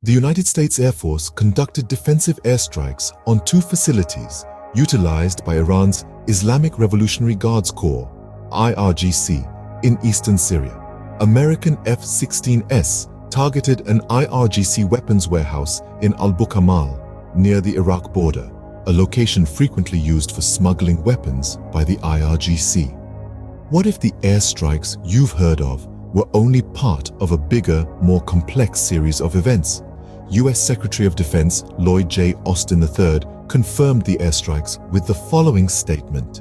The United States Air Force conducted defensive airstrikes on two facilities utilized by Iran's Islamic Revolutionary Guards Corps, IRGC, in eastern Syria. American F-16s targeted an IRGC weapons warehouse in Al-Bukamal, near the Iraq border, a location frequently used for smuggling weapons by the IRGC. What if the airstrikes you've heard of were only part of a bigger, more complex series of events? U.S. Secretary of Defense Lloyd J. Austin III confirmed the airstrikes with the following statement.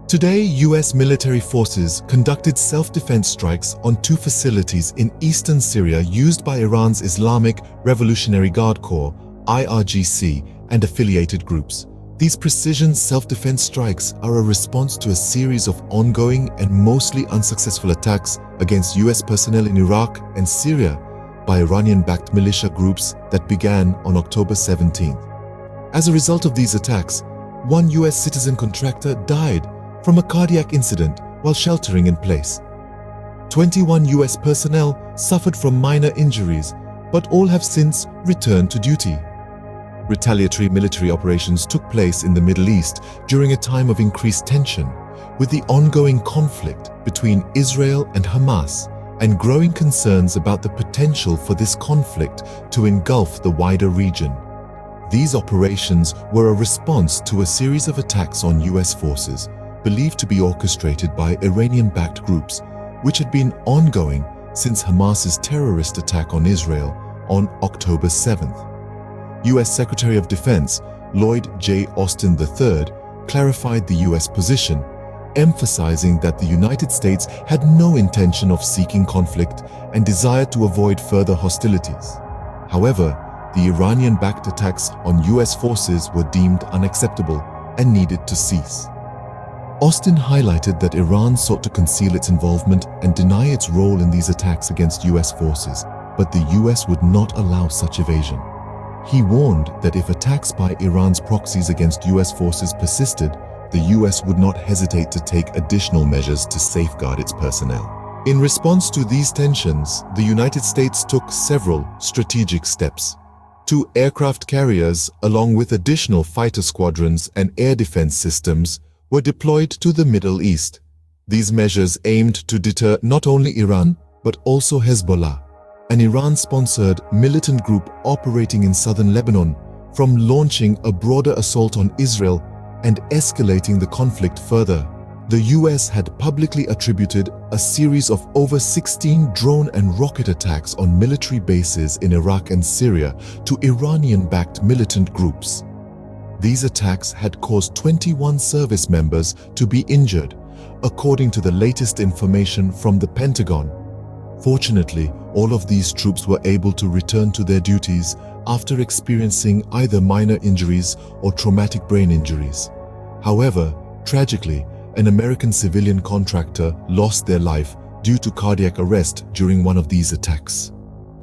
Today, U.S. military forces conducted self-defense strikes on two facilities in eastern Syria used by Iran's Islamic Revolutionary Guard Corps, IRGC, and affiliated groups. These precision self-defense strikes are a response to a series of ongoing and mostly unsuccessful attacks against U.S. personnel in Iraq and Syria by Iranian-backed militia groups that began on October 17th. As a result of these attacks, one U.S. citizen contractor died from a cardiac incident while sheltering in place. 21 U.S. personnel suffered from minor injuries, but all have since returned to duty. Retaliatory military operations took place in the Middle East during a time of increased tension, with the ongoing conflict between Israel and Hamas and growing concerns about the potential for this conflict to engulf the wider region. These operations were a response to a series of attacks on U.S. forces believed to be orchestrated by Iranian-backed groups, which had been ongoing since Hamas's terrorist attack on Israel on October 7th. U.S. Secretary of Defense Lloyd J. Austin III clarified the U.S. position, emphasizing that the United States had no intention of seeking conflict and desired to avoid further hostilities. However, the Iranian-backed attacks on U.S. forces were deemed unacceptable and needed to cease. Austin highlighted that Iran sought to conceal its involvement and deny its role in these attacks against U.S. forces, but the U.S. would not allow such evasion. He warned that if attacks by Iran's proxies against U.S. forces persisted, the U.S. would not hesitate to take additional measures to safeguard its personnel. In response to these tensions, the United States took several strategic steps. 2 aircraft carriers, along with additional fighter squadrons and air defense systems, were deployed to the Middle East. These measures aimed to deter not only Iran, but also Hezbollah, an Iran-sponsored militant group operating in southern Lebanon, from launching a broader assault on Israel and escalating the conflict further. The U.S. had publicly attributed a series of over 16 drone and rocket attacks on military bases in Iraq and Syria to Iranian-backed militant groups. These attacks had caused 21 service members to be injured, according to the latest information from the Pentagon. Fortunately, all of these troops were able to return to their duties after experiencing either minor injuries or traumatic brain injuries. However, tragically, an American civilian contractor lost their life due to cardiac arrest during one of these attacks.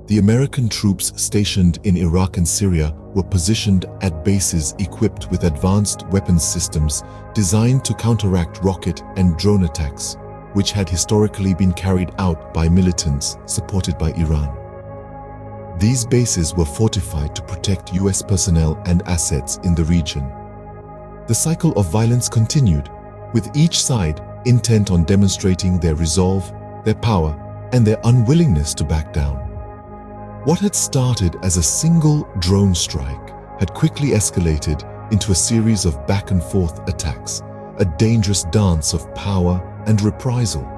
The American troops stationed in Iraq and Syria were positioned at bases equipped with advanced weapons systems designed to counteract rocket and drone attacks, which had historically been carried out by militants supported by Iran. These bases were fortified to protect U.S. personnel and assets in the region. The cycle of violence continued, with each side intent on demonstrating their resolve, their power, and their unwillingness to back down. What had started as a single drone strike had quickly escalated into a series of back-and-forth attacks, a dangerous dance of power and reprisal.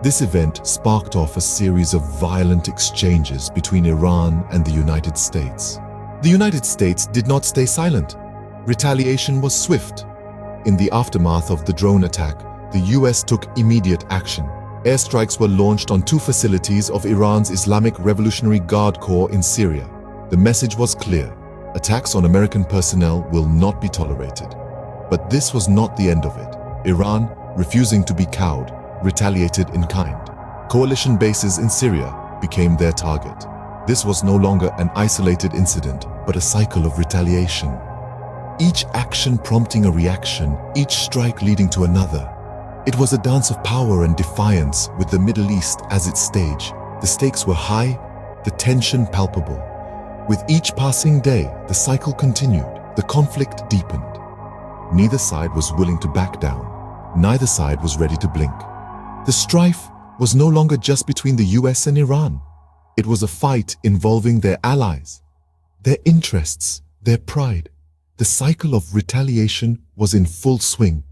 This event sparked off a series of violent exchanges between Iran and the United States. The United States did not stay silent. Retaliation was swift. In the aftermath of the drone attack, the U.S. took immediate action. Airstrikes were launched on 2 facilities of Iran's Islamic Revolutionary Guard Corps in Syria. The message was clear: attacks on American personnel will not be tolerated. But this was not the end of it. Iran, refusing to be cowed, retaliated in kind. Coalition bases in Syria became their target. This was no longer an isolated incident, but a cycle of retaliation. Each action prompting a reaction, each strike leading to another. It was a dance of power and defiance, with the Middle East as its stage. The stakes were high, the tension palpable, With each passing day, the cycle continued. The conflict deepened. Neither side was willing to back down. Neither side was ready to blink. The strife was no longer just between the US and Iran. It was a fight involving their allies, their interests, their pride. The cycle of retaliation was in full swing,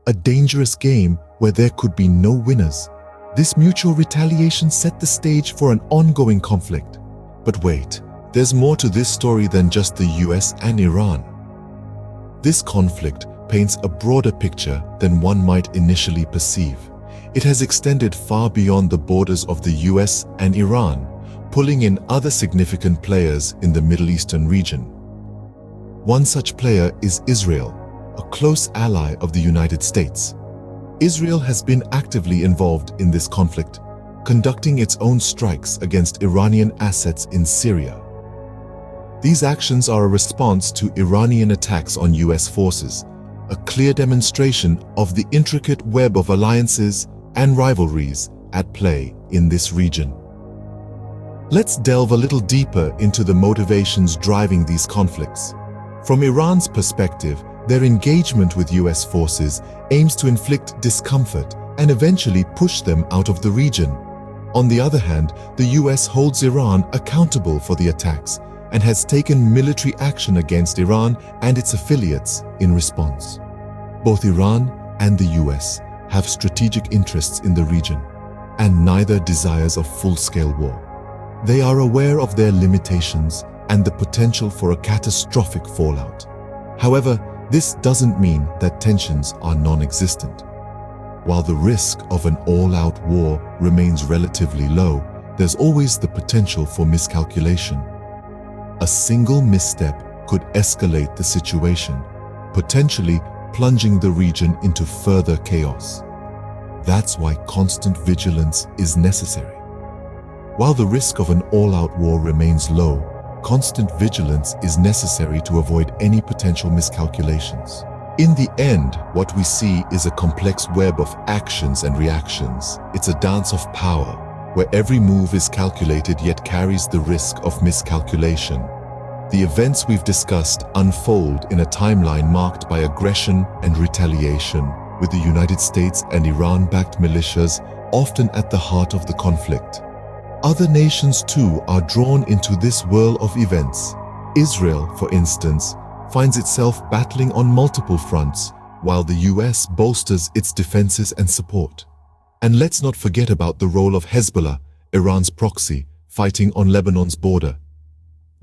a dangerous game where there could be no winners. This mutual retaliation set the stage for an ongoing conflict. But wait, there's more to this story than just the US and Iran. This conflict paints a broader picture than one might initially perceive. It has extended far beyond the borders of the US and Iran, pulling in other significant players in the Middle Eastern region. One such player is Israel, a close ally of the United States. Israel has been actively involved in this conflict, conducting its own strikes against Iranian assets in Syria. These actions are a response to Iranian attacks on US forces, a clear demonstration of the intricate web of alliances and rivalries at play in this region. Let's delve a little deeper into the motivations driving these conflicts. From Iran's perspective, their engagement with US forces aims to inflict discomfort and eventually push them out of the region. On the other hand, the US holds Iran accountable for the attacks and has taken military action against Iran and its affiliates in response. Both Iran and the US have strategic interests in the region, and neither desires a full-scale war. They are aware of their limitations and the potential for a catastrophic fallout. However, this doesn't mean that tensions are non-existent. While the risk of an all-out war remains relatively low, there's always the potential for miscalculation. A single misstep could escalate the situation, potentially plunging the region into further chaos. That's why constant vigilance is necessary. While the risk of an all-out war remains low, constant vigilance is necessary to avoid any potential miscalculations. In the end, what we see is a complex web of actions and reactions. It's a dance of power, where every move is calculated yet carries the risk of miscalculation. The events we've discussed unfold in a timeline marked by aggression and retaliation, with the United States and Iran-backed militias often at the heart of the conflict. Other nations too are drawn into this whirl of events. Israel, for instance, finds itself battling on multiple fronts, while the US bolsters its defenses and support. And let's not forget about the role of Hezbollah, Iran's proxy, fighting on Lebanon's border.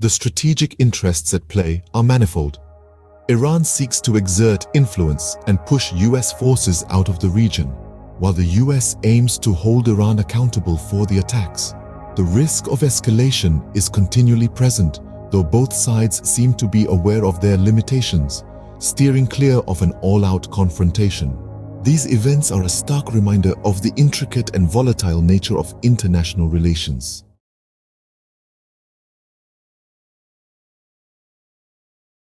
The strategic interests at play are manifold. Iran seeks to exert influence and push US forces out of the region, while the US aims to hold Iran accountable for the attacks. The risk of escalation is continually present, though both sides seem to be aware of their limitations, steering clear of an all-out confrontation. These events are a stark reminder of the intricate and volatile nature of international relations.